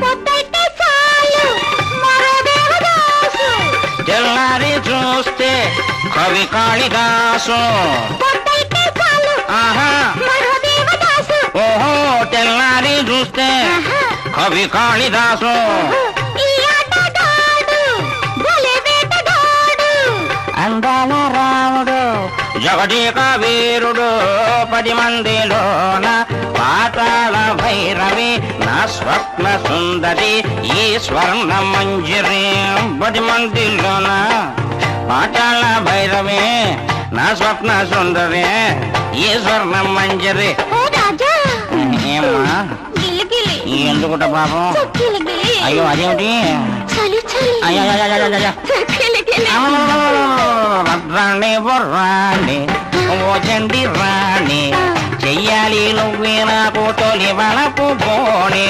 పొద్దైతే చాలు మరో దేవదాసు తెల్లారి చూస్తే కవి కాళిదాసు పొద్దైతే చాలు ఆహా మరో దేవదాసు ఓహో తెల్లారి చూస్తే కవి కాళిదాసు ఈ ఆటగాడు భలే వేటగాడు అందాల రాముడు జగదేక వీరుడు 10 మందిలోన పాతాళ భైరవి నా స్వప్న సుందరి ఈ స్వర్ణ మంజరి 10 మందిలోన పాతాళ భైరవి నా స్వప్న సుందరి ఈ స్వర్ణ మంజరి ఓ రాజా ఏమ్మా గిలిగిలి ఎందుకుంటా పాపం గిలిగిలి అయ్యో అదేమిటి చలి చలి అయ్యో గిలిగిలి రాణి బొర్రాణి ఓ చండి రాణి చెయ్యాలి నువ్వే నాకు తొలి వలపు పోనీ